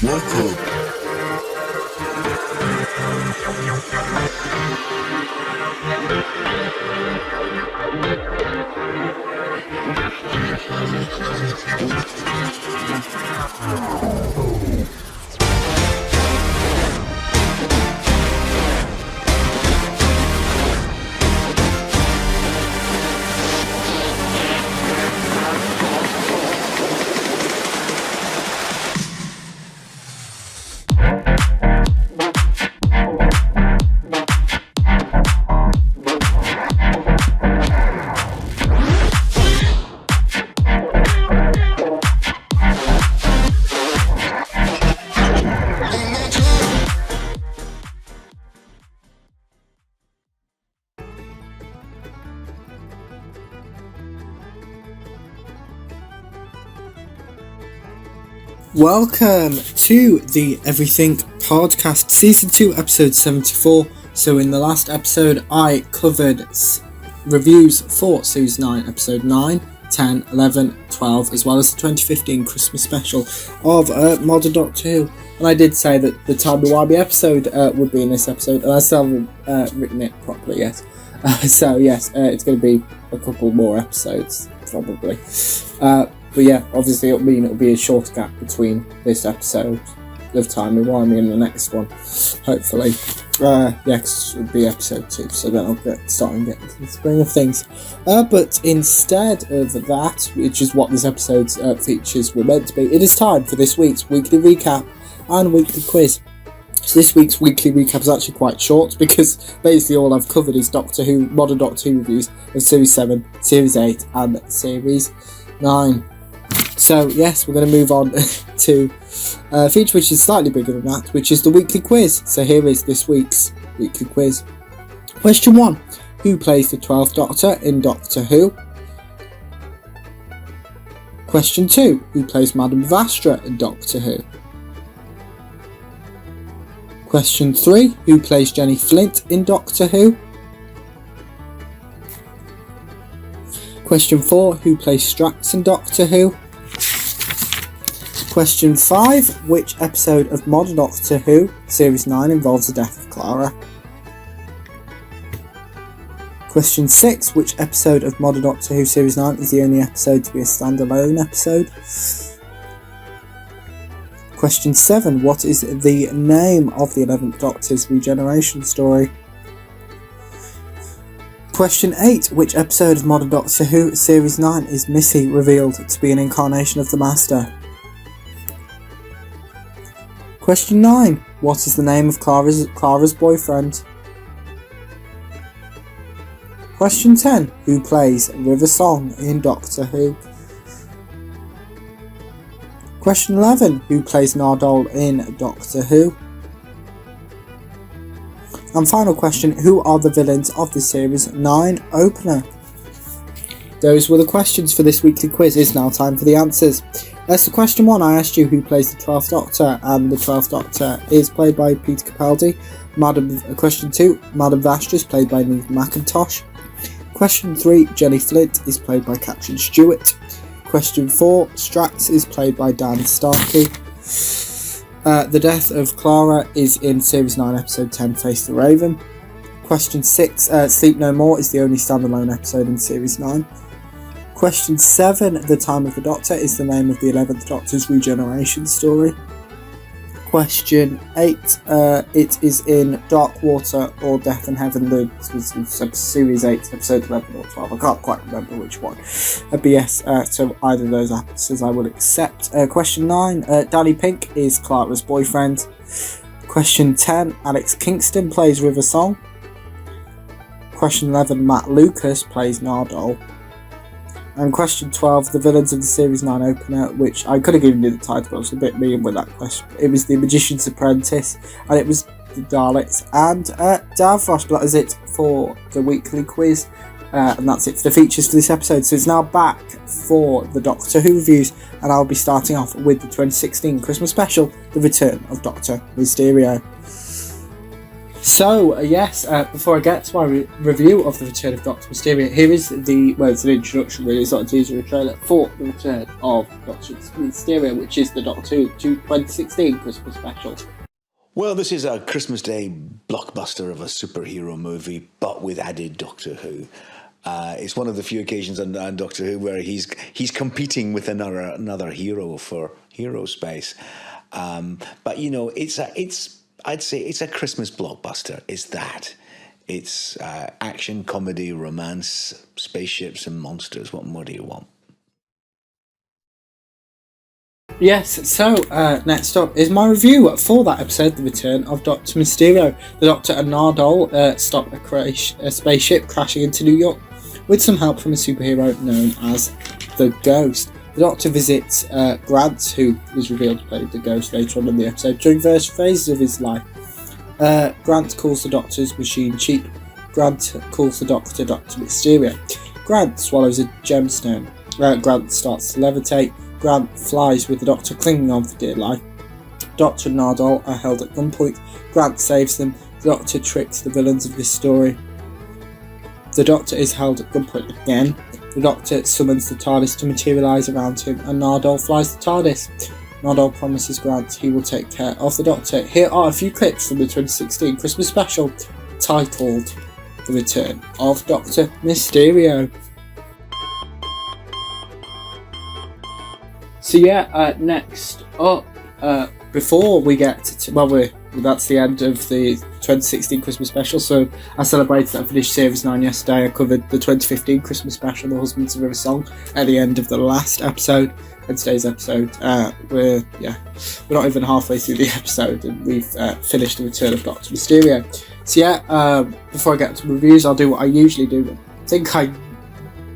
Welcome. Welcome to the Everything Podcast, Season 2, Episode 74. So in the last episode, I covered reviews for Series 9, Episode 9, 10, 11, 12, as well as the 2015 Christmas special of Modern Doctor Who. And I did say that the timey-wimey episode would be in this episode, and I still haven't written it properly yet. So yes, it's going to be a couple more episodes, probably. But yeah, obviously it'll be a shorter gap between this episode of timey-wimey and the next one, hopefully. Because it'll be episode 2, so then I'll get into the spring of things. But instead of that, which is what this episode's features were meant to be, it is time for this week's weekly recap and weekly quiz. So this week's weekly recap is actually quite short because basically all I've covered is Doctor Who, Modern Doctor Who reviews of Series 7, Series 8 and Series 9. So yes, we're going to move on to a feature which is slightly bigger than that, which is the weekly quiz. So here is this week's weekly quiz. Question 1. Who plays the 12th Doctor in Doctor Who? Question 2. Who plays Madame Vastra in Doctor Who? Question 3. Who plays Jenny Flint in Doctor Who? Question 4. Who plays Strax in Doctor Who? Question 5. Which episode of Modern Doctor Who, Series 9, involves the death of Clara? Question 6. Which episode of Modern Doctor Who, Series 9 is the only episode to be a standalone episode? Question 7. What is the name of the 11th Doctor's regeneration story? Question 8. Which episode of Modern Doctor Who, Series 9 is Missy revealed to be an incarnation of the Master? Question 9. What is the name of Clara's boyfriend? Question 10. Who plays River Song in Doctor Who? Question 11. Who plays Nardole in Doctor Who? And final question, who are the villains of the Series 9 opener? Those were the questions for this weekly quiz. It's now time for the answers. So question 1, I asked you who plays the 12th Doctor, and the 12th Doctor is played by Peter Capaldi. Question 2, Madame Vastra is played by Neve McIntosh. Question 3, Jenny Flint is played by Katrin Stewart. Question 4, Strax is played by Dan Starkey. The death of Clara is in Series 9, Episode 10, Face the Raven. Question 6, Sleep No More is the only standalone episode in Series 9. Question 7, The Time of the Doctor is the name of the 11th Doctor's regeneration story. Question 8, it is in Dark Water or Death in Heaven, Series 8, Episode 11 or 12. I can't quite remember which one. But yes, so either of those answers I will accept. Question 9, Danny Pink is Clara's boyfriend. Question 10, Alex Kingston plays River Song. Question 11, Matt Lucas plays Nardole. And question 12, the villains of the Series 9 opener, which I could have given you the title, but I was a bit mean with that question. It was The Magician's Apprentice, and it was the Daleks and Davros. But that is it for the weekly quiz, and that's it for the features for this episode. So it's now back for the Doctor Who reviews, and I'll be starting off with the 2016 Christmas special, The Return of Dr. Mysterio. So, yes, before I get to my review of The Return of Dr. Mysterio, here is it's an introduction really, it's not a teaser or a trailer for The Return of Dr. Mysterio, which is the Doctor Who 2016 Christmas special. Well, this is a Christmas Day blockbuster of a superhero movie, but with added Doctor Who. It's one of the few occasions on Doctor Who where he's competing with another hero for hero space. But you know, I'd say it's a Christmas blockbuster. It's action, comedy, romance, spaceships and monsters. What more do you want? Yes, so next up is my review for that episode, The Return of Dr. Mysterio. The Doctor and Nardole stop a spaceship crashing into New York with some help from a superhero known as the Ghost. The Doctor visits Grant, who is revealed to play the Ghost later on in the episode, during various phases of his life. Grant calls the Doctor's machine cheap. Grant calls the Doctor Dr. Mysterio. Grant swallows a gemstone. Grant starts to levitate. Grant flies with the Doctor clinging on for dear life. Doctor and Nardole are held at gunpoint. Grant saves them. The Doctor tricks the villains of this story. The Doctor is held at gunpoint again. The Doctor summons the TARDIS to materialise around him, and Nardole flies the TARDIS. Nardole promises Grant he will take care of the Doctor. Here are a few clips from the 2016 Christmas special titled The Return of Dr. Mysterio. So yeah, next up, before we get to, that's the end of the 2016 Christmas special, so I celebrated I finished Series 9 yesterday. I covered the 2015 Christmas special, The Husbands of River Song, at the end of the last episode, and today's episode, we're not even halfway through the episode, and we've finished The Return of Dr. Mysterio. So yeah, before I get to reviews, I'll do what I usually do. I think I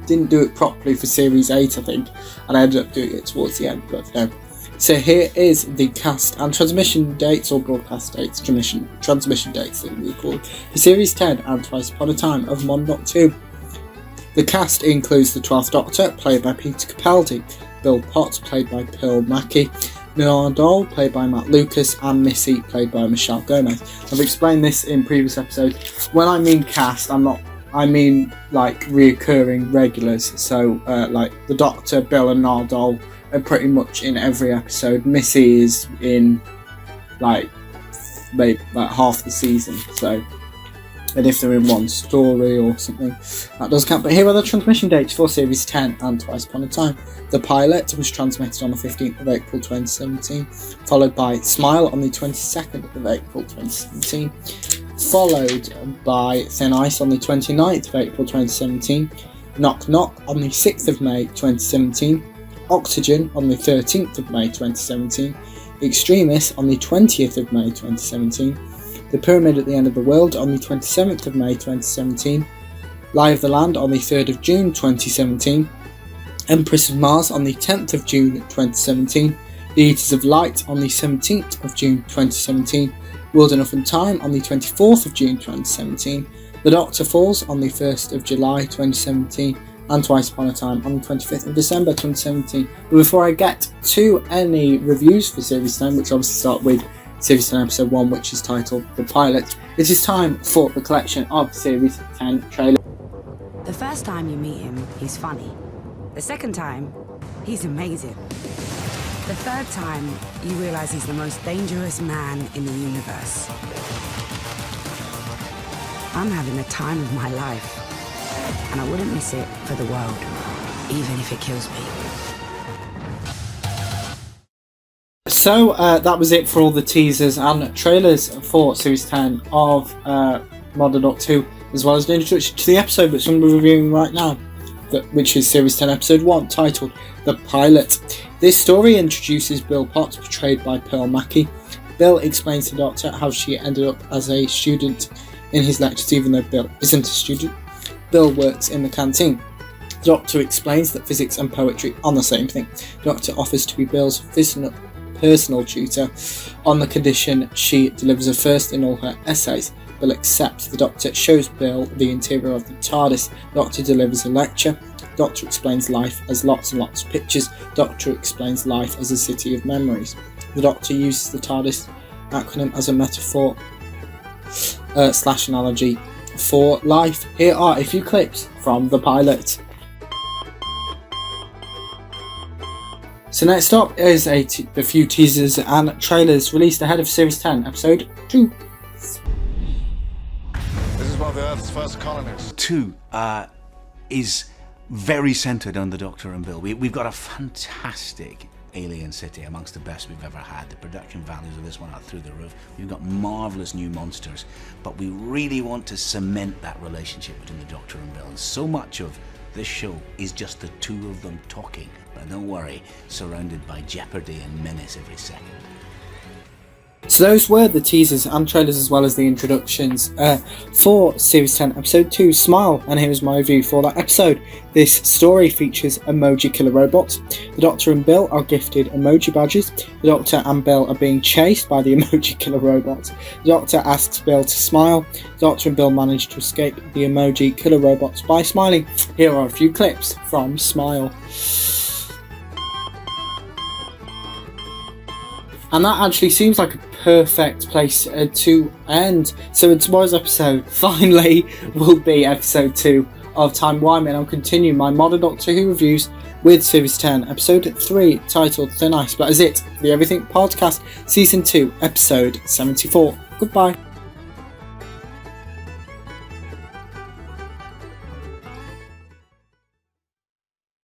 didn't do it properly for Series 8, I think, and I ended up doing it towards the end, but no. So here is the cast and transmission dates, or broadcast dates, transmission dates that we call it, for Series 10 and Twice Upon a Time of Modern Doctor Who. The cast includes the 12th Doctor, played by Peter Capaldi, Bill Potts, played by Pearl Mackie, Nardole, played by Matt Lucas, and Missy, played by Michelle Gomez. I've explained this in previous episodes. When I mean cast, I mean like reoccurring regulars, so like the Doctor, Bill and Nardole are pretty much in every episode. Missy is in maybe half the season, so, and if they're in one story or something, that does count. But here are the transmission dates for Series 10 and Twice Upon a Time. The pilot was transmitted on the 15th of April 2017, followed by Smile on the 22nd of April 2017, followed by Thin Ice on the 29th of April 2017, Knock Knock on the 6th of May 2017, Oxygen on the 13th of May 2017, Extremis on the 20th of May 2017, The Pyramid at the End of the World on the 27th of May 2017, Lie of the Land on the 3rd of June 2017, Empress of Mars on the 10th of June 2017, The Eaters of Light on the 17th of June 2017, World Enough and Time on the 24th of June 2017, The Doctor Falls on the 1st of July 2017, and Twice Upon a Time on the 25th of December 2017. But before I get to any reviews for Series 10, which obviously start with Series 10 Episode 1, which is titled The Pilot, it is time for the collection of Series 10 trailer. The first time you meet him, he's funny. The second time, he's amazing. The third time, you realise he's the most dangerous man in the universe. I'm having the time of my life. And I wouldn't miss it for the world, even if it kills me. So that was it for all the teasers and trailers for Series 10 of Modern Doctor Who, as well as an introduction to the episode which I'm reviewing right now, which is Series 10 Episode 1, titled The Pilot. This story introduces Bill Potts, portrayed by Pearl Mackie. Bill explains to the Doctor how she ended up as a student in his lectures, even though Bill isn't a student. Bill works in the canteen. The Doctor explains that physics and poetry are the same thing. The Doctor offers to be Bill's personal tutor on the condition she delivers a first in all her essays. Bill accepts. The Doctor shows Bill the interior of the TARDIS. The Doctor delivers a lecture. The Doctor explains life as lots and lots of pictures. The Doctor explains life as a city of memories. The Doctor uses the TARDIS acronym as a metaphor slash analogy for life. Here are a few clips from the pilot. So next up is a few teasers and trailers released ahead of Series 10, Episode 2. This is one of the Earth's first colonies. 2 is very centred on the Doctor and Bill. We've got a fantastic alien city, amongst the best we've ever had. The production values of this one are through the roof. We've got marvellous new monsters, but we really want to cement that relationship between the Doctor and Bill. And so much of this show is just the two of them talking, but don't worry, surrounded by jeopardy and menace every second. So those were the teasers and trailers as well as the introductions for Series 10 Episode 2, Smile, and here is my review for that episode. This story features emoji killer robots. The Doctor and Bill are gifted emoji badges. The Doctor and Bill are being chased by the emoji killer robots. The Doctor asks Bill to smile. The Doctor and Bill manage to escape the emoji killer robots by smiling. Here are a few clips from Smile. And that actually seems like a perfect place to end. So in tomorrow's episode, finally, will be episode 2 of Time Wyman. I'll continue my modern Doctor Who reviews with Series 10, episode 3, titled Thin Ice. But as it, the Everything Podcast, Season 2, episode 74. Goodbye.